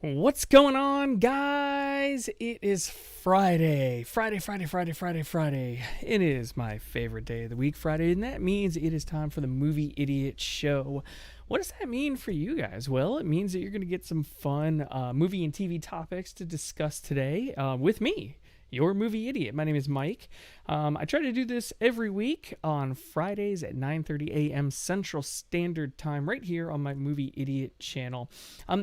What's going on, guys? It is Friday. Friday. It is my favorite day of the week, Friday, and that means it is time for the Movie Idiot Show. What does that mean for you guys? Well, it means that you're going to get some fun movie and TV topics to discuss today with me, your movie idiot. My name is Mike. I try to do this every week on Fridays at 9:30 a.m. Central Standard Time right here on my Movie Idiot channel.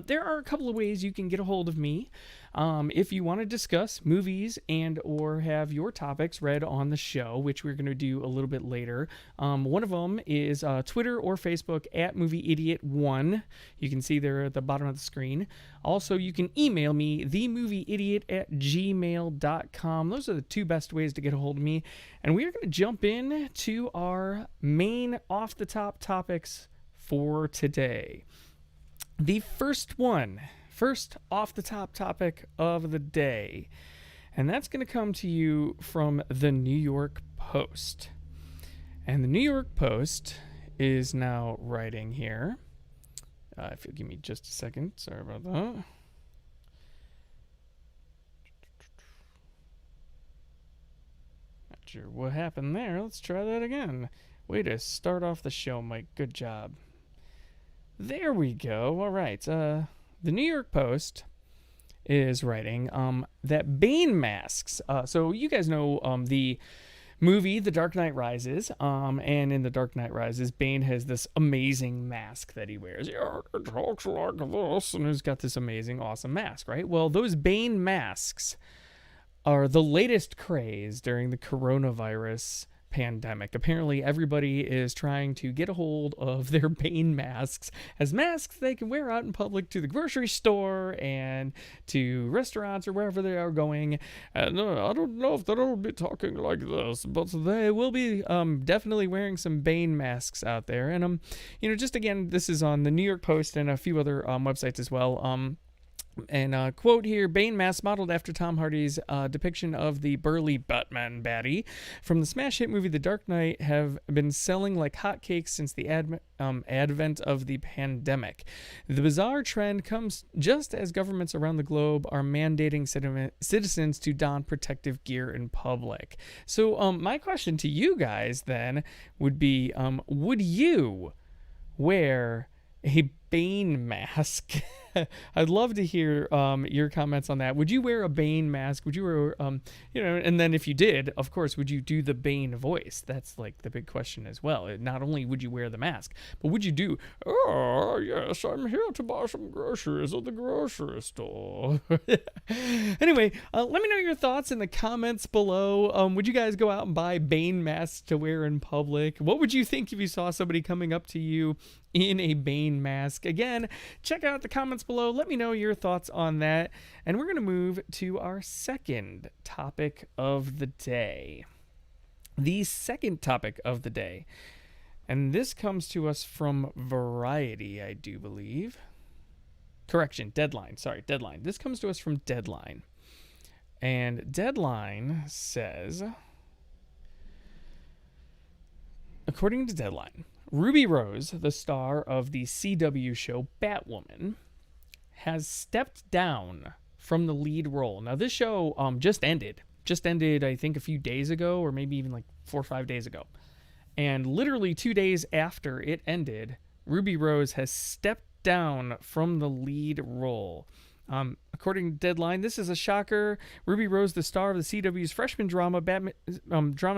There are a couple of ways you can get a hold of me if you want to discuss movies and or have your topics read on the show, which we're going to do a little bit later. One of them is Twitter or Facebook at MovieIdiot1. You can see there at the bottom of the screen. Also, you can email me, themovieidiot@gmail.com. Those are the two best ways to get a hold of me. And we are going to jump in to our main off-the-top topics for today. The first off-the-top topic of the day, and that's going to come to you from the New York Post. And the New York Post is now writing here. If you'll give me just a second. Sorry about that. Not sure what happened there. Let's try that again. Way to start off the show, Mike. Good job. There we go. All right. The New York Post is writing that Bane masks. So you guys know the movie The Dark Knight Rises, and in The Dark Knight Rises, Bane has this amazing mask that he wears. Yeah, it talks like this, and he's got this amazing, awesome mask, right? Well, those Bane masks are the latest craze during the coronavirus pandemic. Apparently, everybody is trying to get a hold of their Bane masks as masks they can wear out in public to the grocery store and to restaurants or wherever they are going. And I don't know if they'll be talking like this, but they will be definitely wearing some Bane masks out there. And just again, this is on the New York Post and a few other websites as well. And quote here, Bane mask modeled after Tom Hardy's depiction of the burly Batman baddie from the smash hit movie The Dark Knight have been selling like hotcakes since the advent of the pandemic. The bizarre trend comes just as governments around the globe are mandating citizens to don protective gear in public. So my question to you guys then would be, would you wear a Bane mask? I'd love to hear your comments on that. Would you wear a Bane mask? Would you wear, and then if you did, of course, would you do the Bane voice? That's like the big question as well. Not only would you wear the mask, but would you do, oh, yes, I'm here to buy some groceries at the grocery store. Anyway, let me know your thoughts in the comments below. Would you guys go out and buy Bane masks to wear in public? What would you think if you saw somebody coming up to you in a Bane mask? Again, check out the comments below. Let me know your thoughts on that. And we're going to move to our second topic of the day. The second topic of the day. And this comes to us from Variety, I do believe. Correction, Deadline. Sorry, Deadline. This comes to us from Deadline. And Deadline says, according to Deadline, Ruby Rose, the star of the CW show Batwoman, has stepped down from the lead role. Now, this show just ended, I think, a few days ago, or maybe even like 4 or 5 days ago. And literally 2 days after it ended, Ruby Rose has stepped down from the lead role. According to Deadline, this is a shocker. Ruby Rose, the star of the CW's freshman drama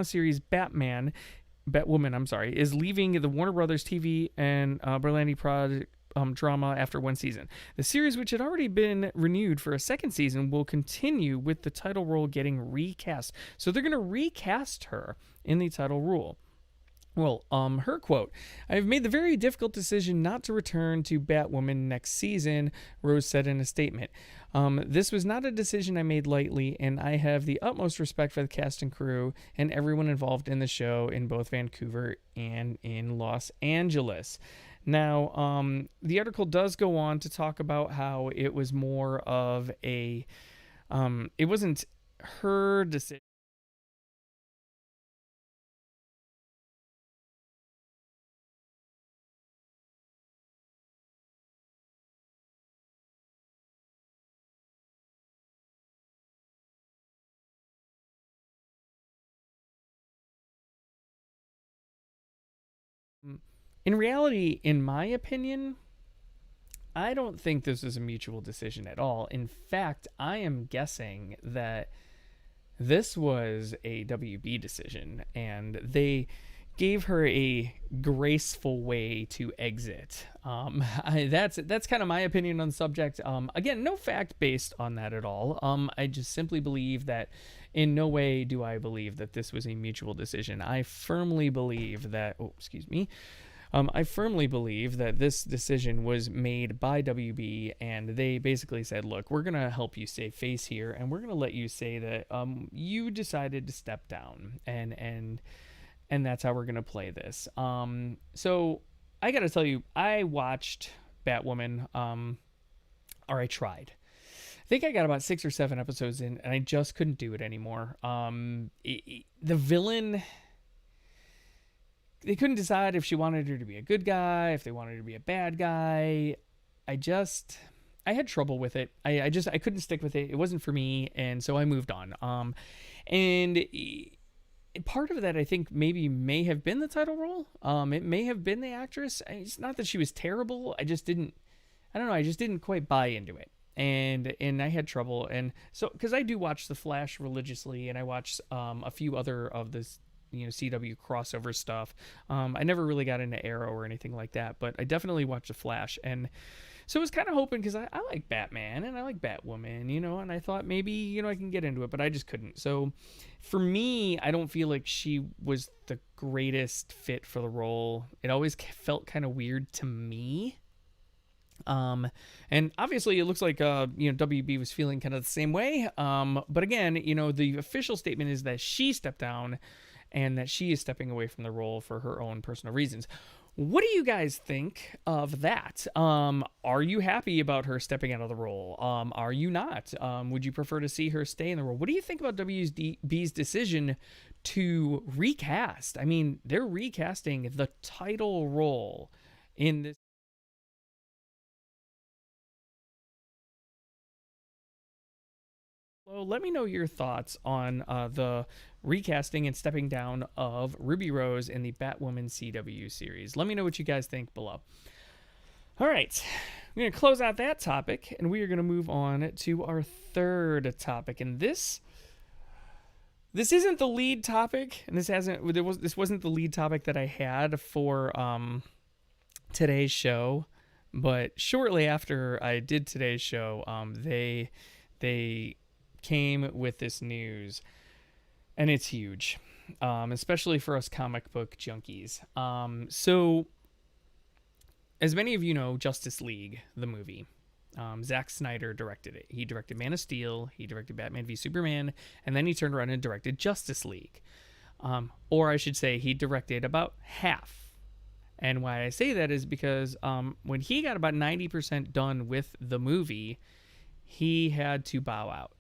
series Batwoman, is leaving the Warner Brothers TV and Berlanti project drama after one season. The series, which had already been renewed for a second season, will continue with the title role getting recast. So they're going to recast her in the title role. Well, her quote, "I have made the very difficult decision not to return to Batwoman next season," Rose said in a statement. "This was not a decision I made lightly, and I have the utmost respect for the cast and crew and everyone involved in the show in both Vancouver and in Los Angeles." Now, the article does go on to talk about how it was more of a, it wasn't her decision. In reality, in my opinion, I don't think this is a mutual decision at all. In fact, I am guessing that this was a WB decision, and they gave her a graceful way to exit. That's kind of my opinion on the subject. Again, no fact based on that at all. I just simply believe that in no way do I believe that this was a mutual decision. I firmly believe that. Oh, excuse me. I firmly believe that this decision was made by WB, and they basically said, "Look, we're gonna help you save face here, and we're gonna let you say that you decided to step down, and that's how we're gonna play this." So I gotta tell you, I watched Batwoman, or I tried. I think I got about 6 or 7 episodes in, and I just couldn't do it anymore. The villain, they couldn't decide if she wanted her to be a good guy, if they wanted her to be a bad guy. I had trouble with it. I couldn't stick with it. It wasn't for me, and so I moved on. And part of that, I think, maybe may have been the title role. It may have been the actress. It's not that she was terrible. I just didn't. I don't know. I just didn't quite buy into it, and I had trouble. And so, because I do watch The Flash religiously, and I watch a few other of this, CW crossover stuff. I never really got into Arrow or anything like that, but I definitely watched The Flash, and so I was kind of hoping, because I like Batman and I like Batwoman, and I thought maybe I can get into it, but I just couldn't. So for me, I don't feel like she was the greatest fit for the role. It always felt kind of weird to me. And obviously it looks like WB was feeling kind of the same way. But again, the official statement is that she stepped down, and that she is stepping away from the role for her own personal reasons. What do you guys think of that? Are you happy about her stepping out of the role? Are you not? Would you prefer to see her stay in the role? What do you think about WB's decision to recast? I mean, they're recasting the title role in this. Well, let me know your thoughts on the recasting and stepping down of Ruby Rose in the Batwoman CW series. Let me know what you guys think below. All right, I'm going to close out that topic, and we are going to move on to our third topic. And this isn't the lead topic, and this wasn't the lead topic that I had for today's show. But shortly after I did today's show, they came with this news, and it's huge, especially for us comic book junkies. So, as many of you know, Justice League, the movie, Zack Snyder directed it. He directed Man of Steel, he directed Batman v Superman, and then he turned around and directed Justice League. Or I should say, he directed about half. And why I say that is because when he got about 90% done with the movie, he had to bow out.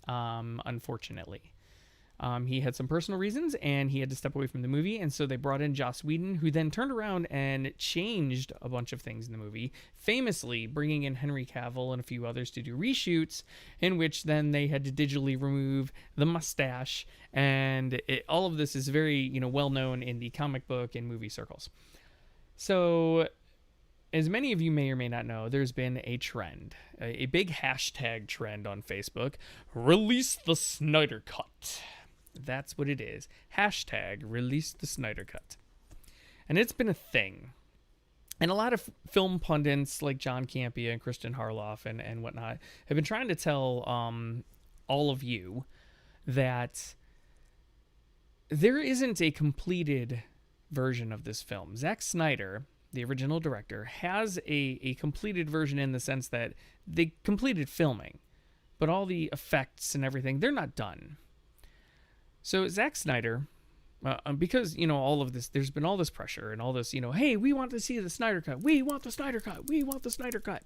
Unfortunately, he had some personal reasons, and he had to step away from the movie, and so they brought in Joss Whedon, who then turned around and changed a bunch of things in the movie, famously bringing in Henry Cavill and a few others to do reshoots, in which then they had to digitally remove the mustache, and all of this is very well known in the comic book and movie circles. So, as many of you may or may not know, there's been a trend, a big hashtag trend on Facebook, release the Snyder Cut. That's what it is. Hashtag release the Snyder Cut. And it's been a thing. And a lot of film pundits like John Campea and Christian Harloff and whatnot have been trying to tell all of you that there isn't a completed version of this film. Zack Snyder, the original director, has a completed version in the sense that they completed filming, but all the effects and everything, they're not done. So Zack Snyder, because all of this, there's been all this pressure and all this, hey, we want to see the Snyder Cut, we want the Snyder Cut, we want the Snyder Cut.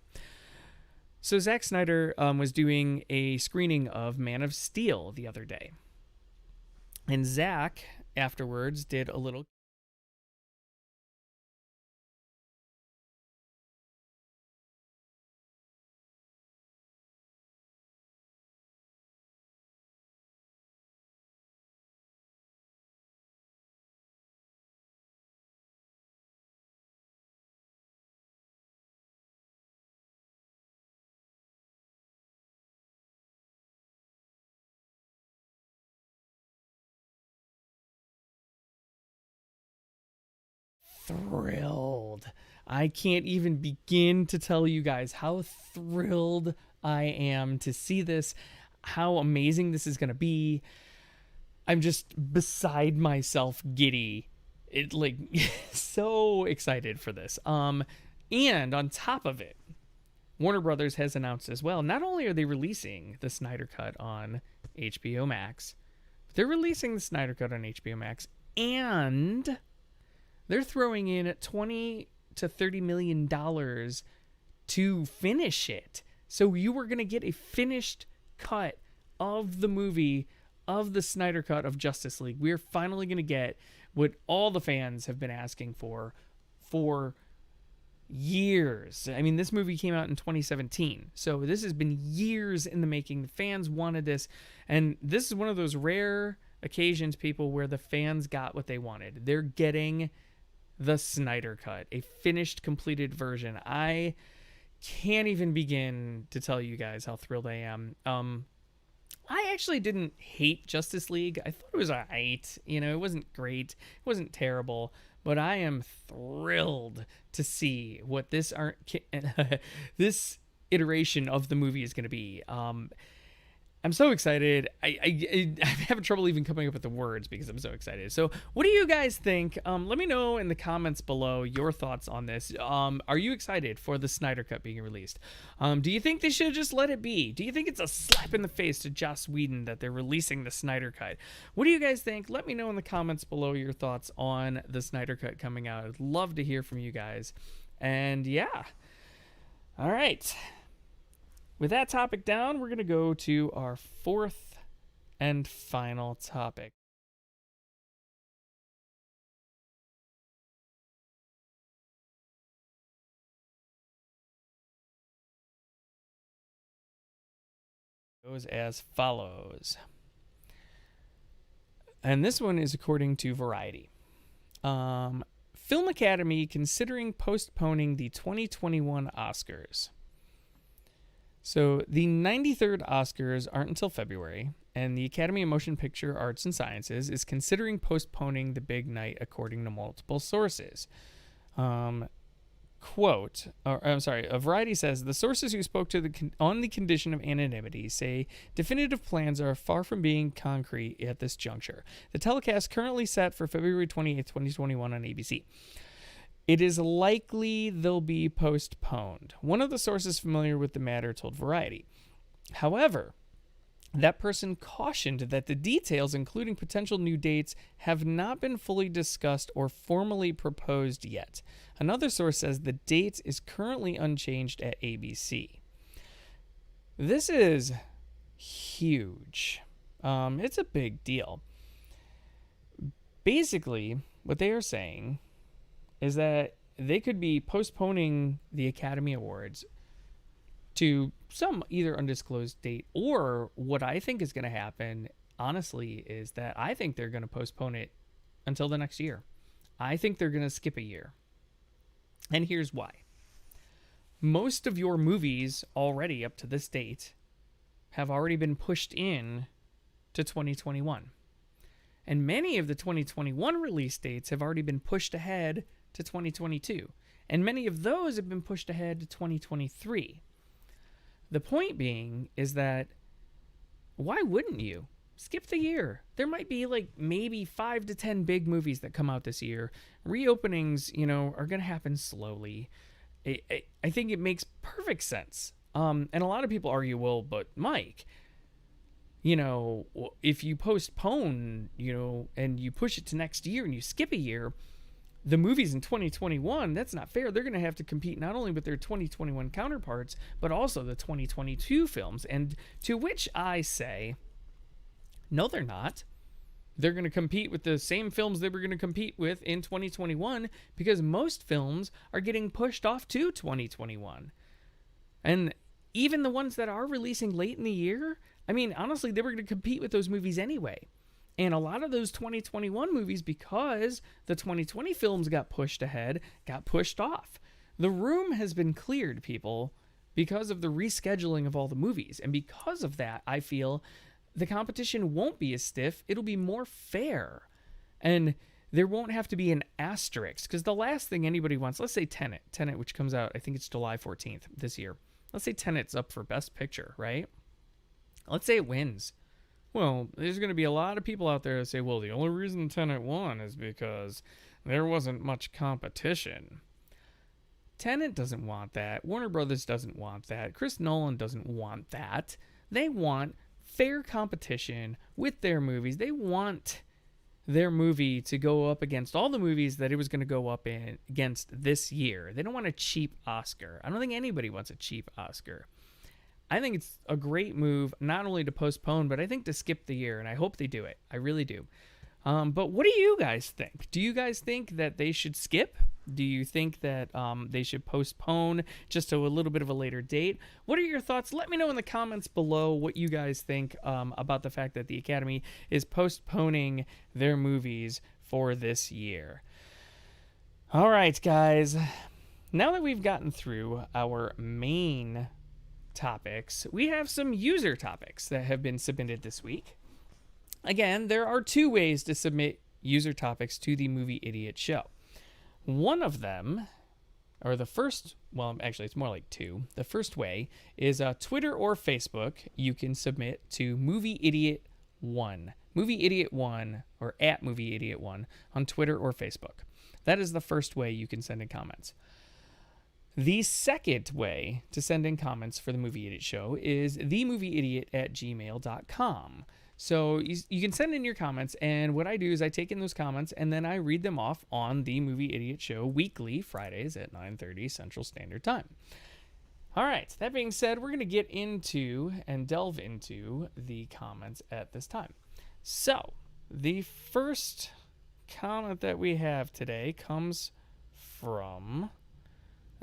So Zack Snyder was doing a screening of Man of Steel the other day, and Zack afterwards did a little thrilled. I can't even begin to tell you guys how thrilled I am to see this, how amazing this is going to be. I'm just beside myself giddy. It like so excited for this. And on top of it, Warner Brothers has announced as well, not only are they releasing the Snyder Cut on HBO Max, but they're releasing the Snyder Cut on HBO Max, and they're throwing in $20 to $30 million to finish it. So you are going to get a finished cut of the movie, of the Snyder Cut of Justice League. We're finally going to get what all the fans have been asking for years. I mean, this movie came out in 2017, so this has been years in the making. The fans wanted this, and this is one of those rare occasions, people, where the fans got what they wanted. They're getting the Snyder Cut, a finished, completed version. I can't even begin to tell you guys how thrilled I am. I actually didn't hate Justice League. I thought it was alright. You know, it wasn't great. It wasn't terrible. But I am thrilled to see what this this iteration of the movie is going to be. I'm so excited. I'm having trouble even coming up with the words because I'm so excited. So what do you guys think? Let me know in the comments below your thoughts on this. Are you excited for the Snyder Cut being released? Do you think they should just let it be? Do you think it's a slap in the face to Joss Whedon that they're releasing the Snyder Cut? What do you guys think? Let me know in the comments below your thoughts on the Snyder Cut coming out. I'd love to hear from you guys. And yeah. All right. With that topic down, we're going to go to our fourth and final topic. It goes as follows. And this one is according to Variety. Film Academy considering postponing the 2021 Oscars. So the 93rd Oscars aren't until February, and the Academy of Motion Picture Arts and Sciences is considering postponing the big night according to multiple sources. Variety says, the sources who spoke to on the condition of anonymity say definitive plans are far from being concrete at this juncture. The telecast currently set for February 28th, 2021 on ABC. It is likely they'll be postponed. One of the sources familiar with the matter told Variety. However, that person cautioned that the details, including potential new dates, have not been fully discussed or formally proposed yet. Another source says the date is currently unchanged at ABC. This is huge. It's a big deal. Basically, what they are saying is that they could be postponing the Academy Awards to some either undisclosed date, or what I think is going to happen, honestly, is that I think they're going to postpone it until the next year. I think they're going to skip a year. And here's why. Most of your movies already up to this date have already been pushed in to 2021. And many of the 2021 release dates have already been pushed ahead to 2022, and many of those have been pushed ahead to 2023. The point being is that why wouldn't you skip the year? There might be like maybe 5 to 10 big movies that come out this year. Reopenings, are going to happen slowly. I think it makes perfect sense. And a lot of people argue, well, but Mike, if you postpone, and you push it to next year and you skip a year, the movies in 2021, that's not fair. They're going to have to compete not only with their 2021 counterparts, but also the 2022 films. And to which I say, no, they're not. They're going to compete with the same films they were going to compete with in 2021, because most films are getting pushed off to 2021. And even the ones that are releasing late in the year, I mean, honestly, they were going to compete with those movies anyway. And a lot of those 2021 movies, because the 2020 films got pushed ahead, got pushed off. The room has been cleared, people, because of the rescheduling of all the movies. And because of that, I feel the competition won't be as stiff. It'll be more fair. And there won't have to be an asterisk, because the last thing anybody wants, let's say Tenet, which comes out, I think it's July 14th this year. Let's say Tenet's up for Best Picture, right? Let's say it wins. Well, there's going to be a lot of people out there that say, well, the only reason Tenet won is because there wasn't much competition. Tenet doesn't want that. Warner Brothers doesn't want that. Chris Nolan doesn't want that. They want fair competition with their movies. They want their movie to go up against all the movies that it was going to go up against this year. They don't want a cheap Oscar. I don't think anybody wants a cheap Oscar. I think it's a great move not only to postpone, but I think to skip the year, and I hope they do it. I really do. But what do you guys think? Do you guys think that they should skip? Do you think that they should postpone just to a little bit of a later date? What are your thoughts? Let me know in the comments below what you guys think about the fact that the Academy is postponing their movies for this year. All right, guys. Now that we've gotten through our main topics, we have some user topics that have been submitted this week. Again, there are two ways to submit user topics to the Movie Idiot Show. One of them, or the first, well, actually, it's more like two. The first way is Twitter or Facebook. You can submit to Movie Idiot 1, Movie Idiot 1, or at Movie Idiot 1 on Twitter or Facebook. That is the first way you can send in comments. The second way to send in comments for the Movie Idiot Show is themovieidiot@gmail.com. So you can send in your comments, and what I do is I take in those comments, and then I read them off on the Movie Idiot Show weekly, Fridays at 9:30 Central Standard Time. All right, that being said, we're going to get into and delve into the comments at this time. So the first comment that we have today comes from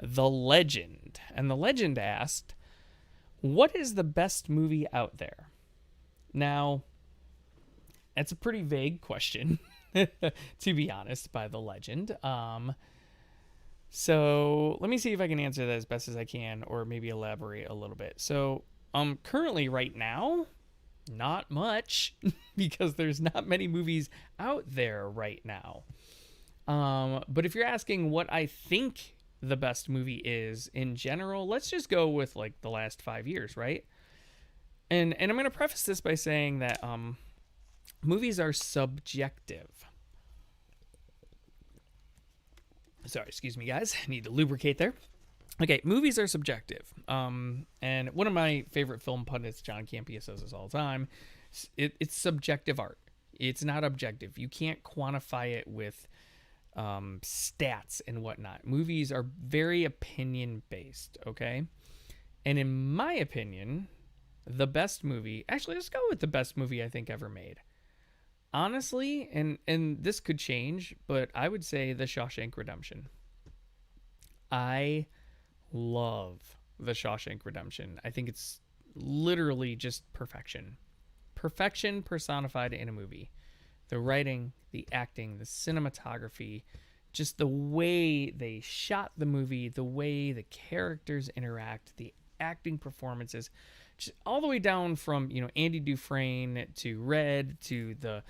The Legend. And The Legend asked, what is the best movie out there? Now, that's a pretty vague question, to be honest, by The Legend. So let me see if I can answer that as best as I can, or maybe elaborate a little bit. So currently right now, not much, because there's not many movies out there right now. But if you're asking what I think the best movie is in general, let's just go with like the last 5 years, right? And I'm going to preface this by saying that movies are subjective. Sorry, excuse me, guys. I need to lubricate there. Okay, movies are subjective. And one of my favorite film pundits, John Campea, says this all the time. It's subjective art. It's not objective. You can't quantify it with stats and whatnot. Movies are very opinion-based, okay? And in my opinion, the best movie, actually, let's go with the best movie I think ever made. Honestly, and this could change, but I would say The Shawshank Redemption. I love The Shawshank Redemption. I think it's literally just perfection. Perfection personified in a movie. The writing, the acting, the cinematography, just the way they shot the movie, the way the characters interact, the acting performances, just all the way down from, you know, Andy Dufresne to Red to the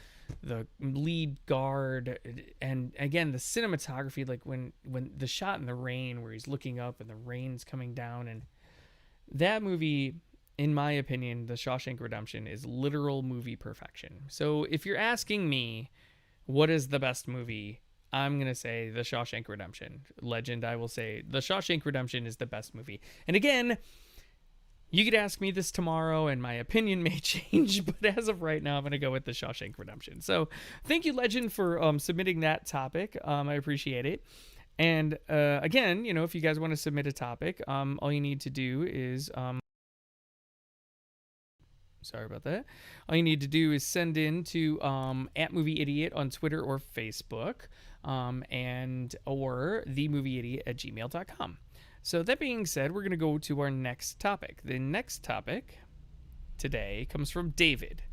lead guard, and again the cinematography, like when the shot in the rain where he's looking up and the rain's coming down, and that movie, in my opinion, The Shawshank Redemption, is literal movie perfection. So if you're asking me what is the best movie, I'm going to say The Shawshank Redemption. Legend, I will say The Shawshank Redemption is the best movie. And again, you could ask me this tomorrow and my opinion may change, but as of right now, I'm going to go with The Shawshank Redemption. So thank you, Legend, for submitting that topic. I appreciate it. And again, you know, if you guys want to submit a topic, all you need to do is... Sorry about that. All you need to do is send in to @MovieIdiot on Twitter or Facebook, and or themovieidiot@gmail.com. So that being said, we're going to go to our next topic. The next topic today comes from David.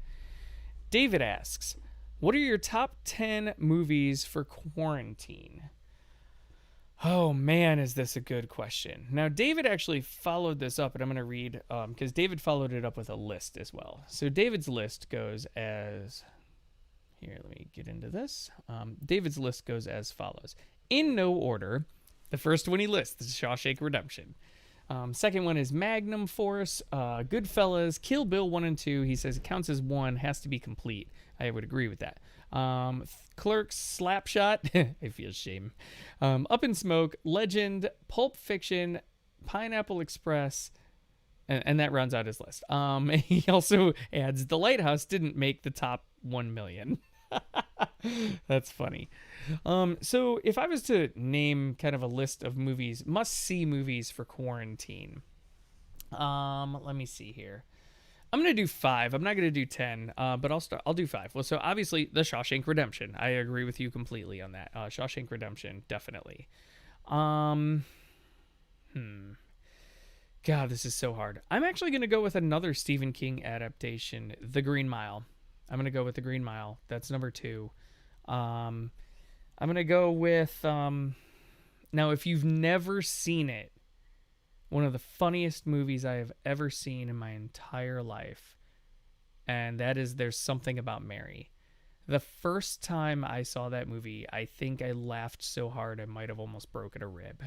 David asks, what are your top 10 movies for quarantine? Oh man, is this a good question. Now, David actually followed this up, and I'm going to read, because David followed it up with a list as well. So David's list goes as, Here, let me get into this. David's list goes as follows. In no order, the first one he lists is Shawshank Redemption. Second one is Magnum Force, Goodfellas, Kill Bill 1 and 2. He says it counts as one, has to be complete. I would agree with that. Clerks, Slapshot, I feel shame. Up in Smoke, Legend, Pulp Fiction, Pineapple Express, and that rounds out his list. He also adds The Lighthouse didn't make the top 1 million. That's funny. So if I was to name kind of a list of movies, must-see movies for quarantine, let me see here. I'm gonna do 5. I'm not gonna do 10, but I'll do 5. Well, so obviously The Shawshank Redemption. I agree with you completely on that. Shawshank Redemption, definitely. God, this is so hard. I'm actually gonna go with another Stephen King adaptation, The Green Mile. I'm gonna go with The Green Mile. That's number 2. I'm gonna go with now, if you've never seen it, one of the funniest movies I have ever seen in my entire life, and that is There's Something About Mary. The first time I saw that movie, I think I laughed so hard I might have almost broken a rib.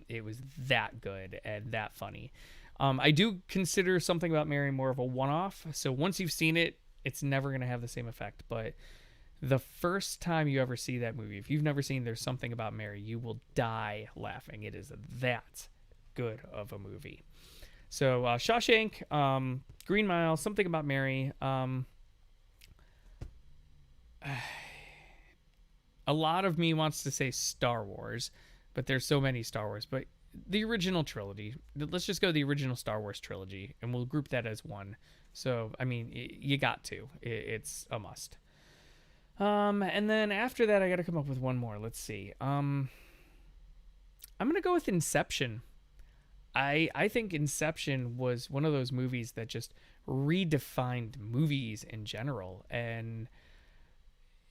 It was that good and that funny. I do consider Something About Mary more of a one-off, so once you've seen it, it's never going to have the same effect. But the first time you ever see that movie, if you've never seen There's Something About Mary, you will die laughing. It is that good of a movie. So Shawshank, Green Mile, Something About Mary. A lot of me wants to say Star Wars, but there's so many Star Wars. But the original trilogy, let's just go the original Star Wars trilogy, and we'll group that as one. So, I mean, you got to. It's a must. And then after that, I got to come up with one more. Let's see. I'm going to go with Inception. I think Inception was one of those movies that just redefined movies in general. And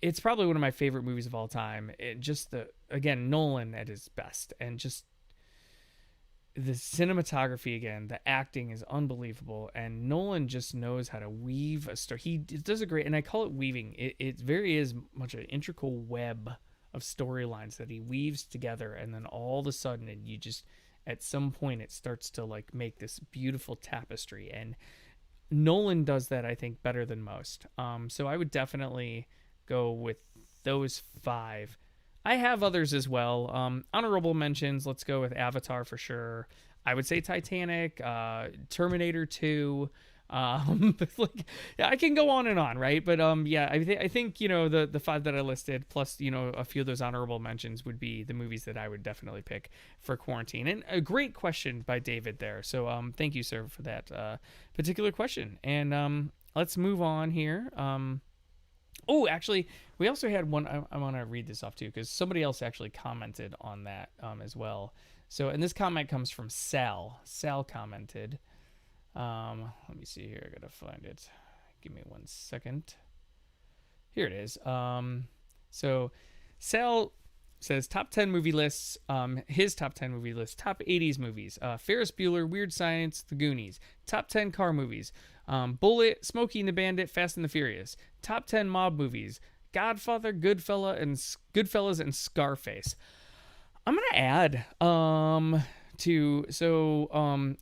it's probably one of my favorite movies of all time. It just, again, Nolan at his best. And just the cinematography, again, the acting is unbelievable, and Nolan just knows how to weave a story. He does a great, and I call it weaving. It very is much an integral web of storylines that he weaves together, and then all of a sudden, and you just, at some point, it starts to like make this beautiful tapestry, and Nolan does that, I think, better than most. So I would definitely go with those 5. I have others as well. Honorable mentions, let's go with Avatar for sure. I would say Titanic, Terminator 2. Like, yeah, I can go on and on, right? But yeah, I think, you know, the 5 that I listed, plus, you know, a few of those honorable mentions would be the movies that I would definitely pick for quarantine. And a great question by David there. So thank you, sir, for that particular question. And let's move on here. Oh, actually, we also had one. I want to read this off too, because somebody else actually commented on that as well. So, and this comment comes from Sal. Sal commented. Let me see here. I gotta find it. Give me 1 second. Here it is. So, Sal says top 10 movie lists. His top 10 movie list. Top 80s movies. Ferris Bueller, Weird Science, The Goonies. Top 10 car movies. Bullet, Smokey and the Bandit, Fast and the Furious. Top 10 mob movies. Godfather, Goodfellas, and Scarface. I'm gonna add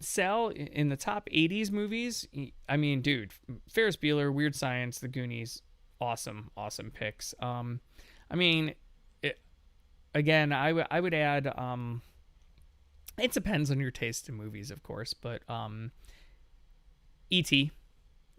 Sal in the top 80s movies. I mean, dude, Ferris Bueller, Weird Science, The Goonies, awesome picks. I mean, again, I would add. It depends on your taste in movies, of course, but E.T.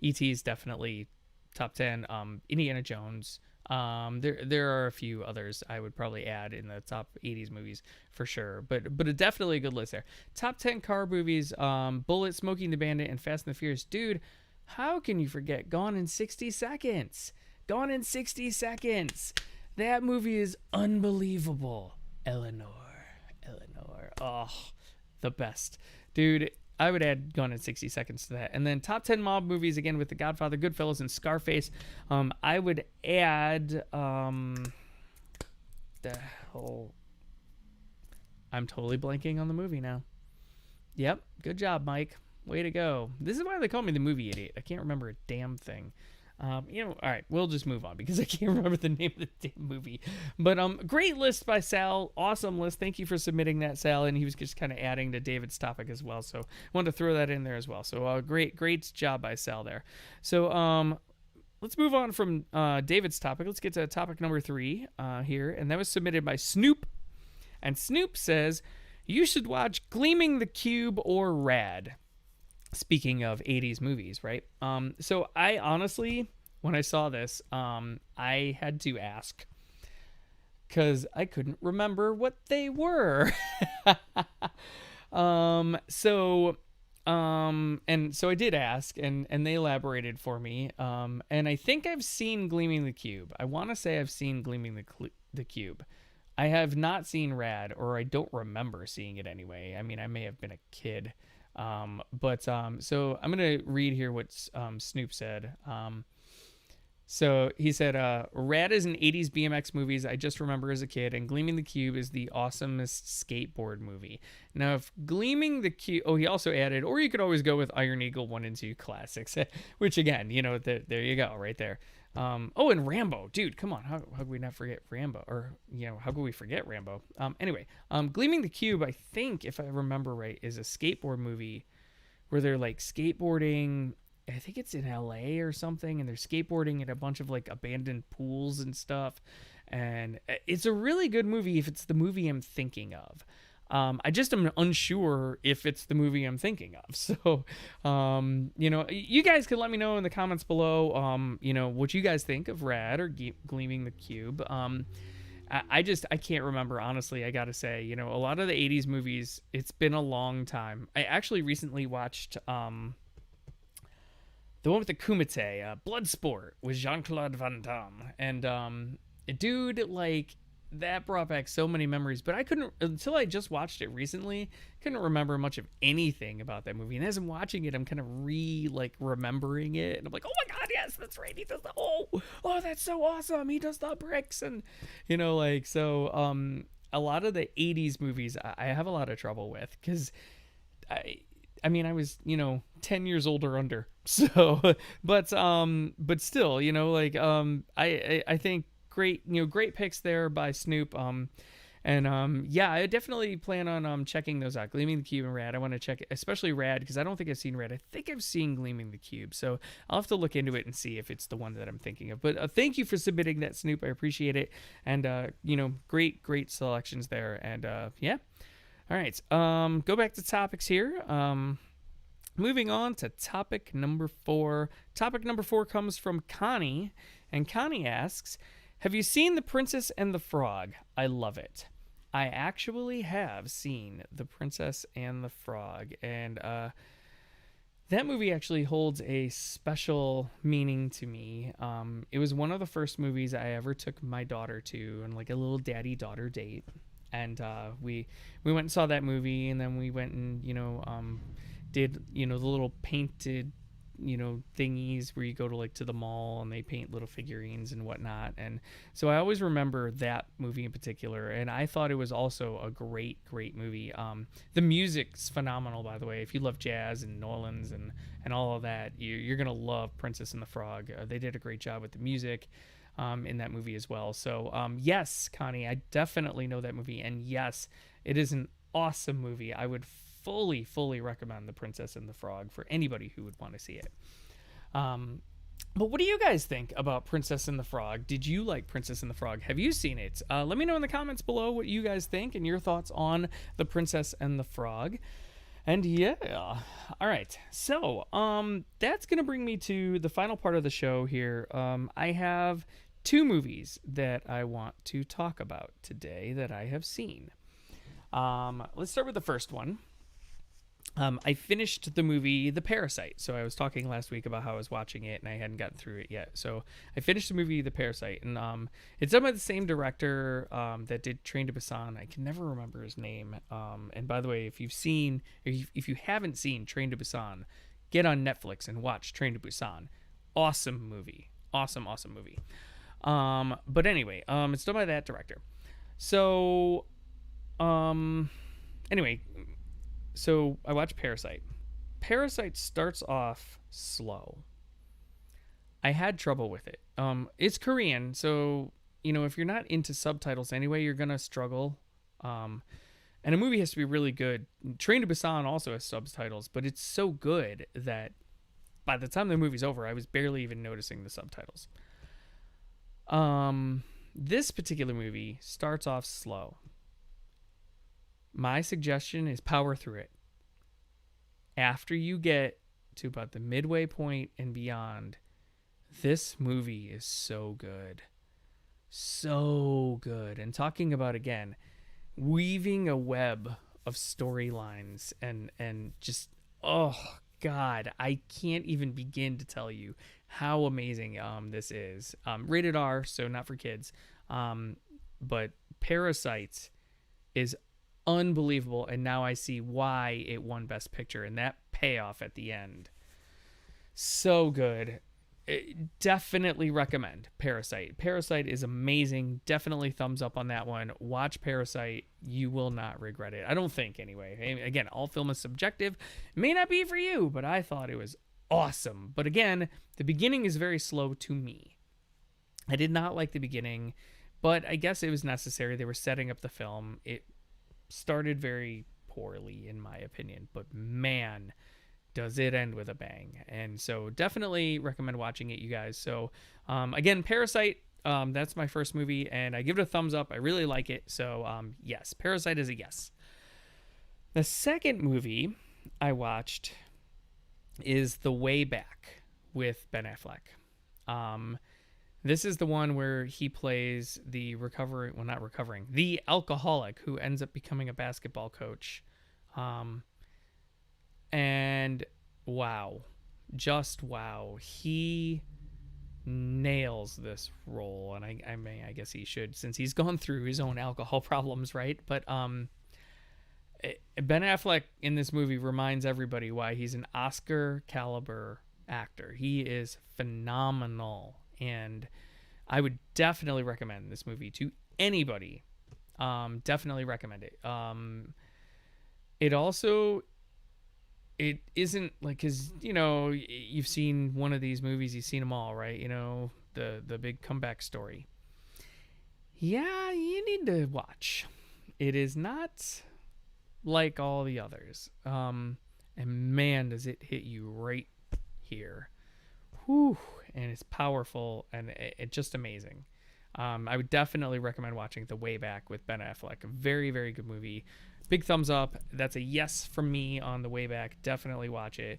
E.T. is definitely top 10. Indiana Jones. There are a few others I would probably add in the top 80s movies for sure, but definitely a good list there. Top 10 car movies, Bullet, Smokey and the Bandit, and Fast and the Furious. Dude, how can you forget Gone in 60 Seconds? Gone in 60 Seconds. That movie is unbelievable. Eleanor. Oh, the best. Dude, I would add Gone in 60 Seconds to that. And then top 10 mob movies, again, with The Godfather, Goodfellas, and Scarface. I would add I'm totally blanking on the movie now. Yep, good job, Mike. Way to go. This is why they call me the movie idiot. I can't remember a damn thing. All right, we'll just move on because I can't remember the name of the damn movie. But great list by Sal, awesome list. Thank you for submitting that, Sal. And he was just kind of adding to David's topic as well, so wanted to throw that in there as well. So great job by Sal there. So let's move on from David's topic. Let's get to topic number 3 here, and that was submitted by Snoop. And Snoop says you should watch Gleaming the Cube or Rad. Speaking of 80s movies, right? So I honestly, when I saw this, I had to ask because I couldn't remember what they were. And so I did ask, and they elaborated for me. And I think I've seen Gleaming the Cube. I want to say I've seen Gleaming the Cube. I have not seen Rad, or I don't remember seeing it anyway. I mean, I may have been a kid. So I'm going to read here what Snoop said. So he said, Rad is an 80s BMX movies I just remember as a kid, and Gleaming the Cube is the awesomest skateboard movie. Now, if Gleaming the Cube... Oh, he also added, or you could always go with Iron Eagle 1 and 2 classics, which again, there you go, right there. And Rambo, dude, come on, how could we not forget Rambo? Or, how could we forget Rambo? Anyway, Gleaming the Cube, I think, if I remember right, is a skateboard movie where they're like skateboarding. I think it's in LA or something, and they're skateboarding at a bunch of like abandoned pools and stuff. And it's a really good movie if it's the movie I'm thinking of. I just am unsure if it's the movie I'm thinking of. So, you guys can let me know in the comments below, what you guys think of Rad or Gleaming the Cube. I can't remember, honestly, I gotta say. A lot of the 80s movies, it's been a long time. I actually recently watched the one with the Kumite, Bloodsport, with Jean-Claude Van Damme. And, dude, like... that brought back so many memories, but I couldn't, until I just watched it recently, couldn't remember much of anything about that movie. And as I'm watching it, I'm kind of remembering it, and I'm like, oh my god, yes, that's right, he does the that's so awesome, he does the bricks. And a lot of the 80s movies I have a lot of trouble with, because I mean, I was 10 years old or under, so but still, I think great picks there by Snoop. I definitely plan on checking those out. Gleaming the Cube and Rad. I want to check it, especially Rad, because I don't think I've seen Rad. I think I've seen Gleaming the Cube, so I'll have to look into it and see if it's the one that I'm thinking of. But thank you for submitting that, Snoop. I appreciate it. And great selections there. And all right. Go back to topics here. Moving on to topic number 4. Topic number 4 comes from Connie, and Connie asks, have you seen The Princess and the Frog? I love it. I actually have seen The Princess and the Frog, and that movie actually holds a special meaning to me. It was one of the first movies I ever took my daughter to on like a little daddy-daughter date, and we went and saw that movie, and then we went and did the little painted thingies where you go to the mall and they paint little figurines and whatnot. And so I always remember that movie in particular, and I thought it was also a great movie. The music's phenomenal, by the way. If you love jazz and New Orleans and all of that, you're gonna love Princess and the Frog. They did a great job with the music in that movie as well. So yes, Connie, I definitely know that movie, and yes, it is an awesome movie. I would fully recommend The Princess and the Frog for anybody who would want to see it. But what do you guys think about Princess and the Frog? Did you like Princess and the Frog? Have you seen it? Let me know in the comments below what you guys think and your thoughts on The Princess and the Frog. And all right. So that's gonna bring me to the final part of the show here. I have 2 movies that I want to talk about today that I have seen. Let's start with the first one. I finished the movie The Parasite. So I was talking last week about how I was watching it and I hadn't gotten through it yet. So I finished the movie The Parasite, and it's done by the same director that did Train to Busan. I can never remember his name. And by the way, if you haven't seen Train to Busan, get on Netflix and watch Train to Busan. Awesome movie. Awesome movie. But anyway, it's done by that director. So anyway, so I watched Parasite. Parasite starts off slow. I had trouble with it. It's Korean, so if you're not into subtitles anyway, you're gonna struggle. Um, and a movie has to be really good. Train to Busan also has subtitles, but it's so good that by the time the movie's over, I was barely even noticing the subtitles. This particular movie starts off slow. My suggestion is power through it. After you get to about the midway point and beyond, this movie is so good. So good. And talking about, again, weaving a web of storylines and just, oh God, I can't even begin to tell you how amazing this is. Rated R, so not for kids. But Parasite is unbelievable, and now I see why it won Best Picture, and that payoff at the end. So good. Definitely recommend Parasite. Parasite is amazing. Definitely thumbs up on that one. Watch Parasite. You will not regret it. I don't think, anyway. Again, all film is subjective. It may not be for you, but I thought it was awesome. But again, the beginning is very slow to me. I did not like the beginning, but I guess it was necessary. They were setting up the film. It started very poorly, in my opinion, but man, does it end with a bang. And so definitely recommend watching it, you guys. So again, Parasite, that's my first movie, and I give it a thumbs up. I really like it. So yes, Parasite is a yes. The second movie I watched is The Way Back with Ben Affleck. This is the one where he plays the the alcoholic who ends up becoming a basketball coach. And wow, just wow. He nails this role. And I mean, I guess he should, since he's gone through his own alcohol problems, right? But Ben Affleck in this movie reminds everybody why he's an Oscar caliber actor. He is phenomenal. And I would definitely recommend this movie to anybody. Definitely recommend it. It isn't like, because you've seen one of these movies, you've seen them all, right? The big comeback story. Yeah, you need to watch. It is not like all the others. And man, does it hit you right here. Whew. And it's powerful, and it's just amazing. I would definitely recommend watching The Way Back with Ben Affleck. A very, very good movie. Big thumbs up. That's a yes from me on The Way Back. Definitely watch it.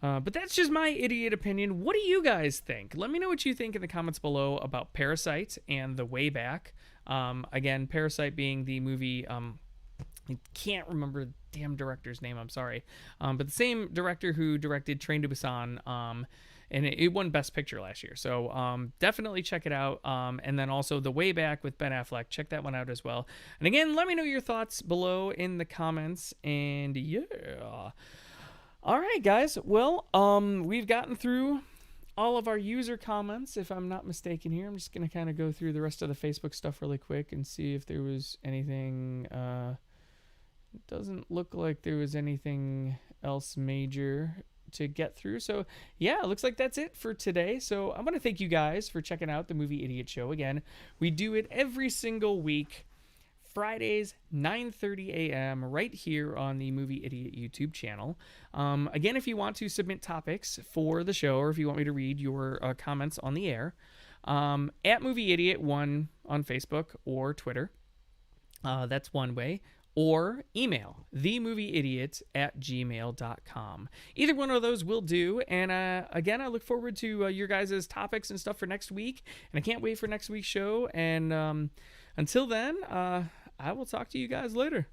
But that's just my idiot opinion. What do you guys think? Let me know what you think in the comments below about Parasite and The Way Back. Again, Parasite being the movie... I can't remember the damn director's name. I'm sorry. But the same director who directed Train to Busan... and it won Best Picture last year. So definitely check it out. And then also The Way Back with Ben Affleck. Check that one out as well. And again, let me know your thoughts below in the comments. And yeah. All right, guys. Well, we've gotten through all of our user comments, if I'm not mistaken here. I'm just going to kind of go through the rest of the Facebook stuff really quick and see if there was anything. It doesn't look like there was anything else major to get through. So yeah, it looks like that's it for today. So I want to thank you guys for checking out the Movie Idiot Show. Again, we do it every single week, Fridays, 9:30 a.m. right here on the Movie Idiot YouTube channel. Again, if you want to submit topics for the show, or if you want me to read your comments on the air, at Movie Idiot 1 on Facebook or Twitter. That's one way. Or email themovieidiot@gmail.com. Either one of those will do. And again, I look forward to your guys' topics and stuff for next week. And I can't wait for next week's show. And until then, I will talk to you guys later.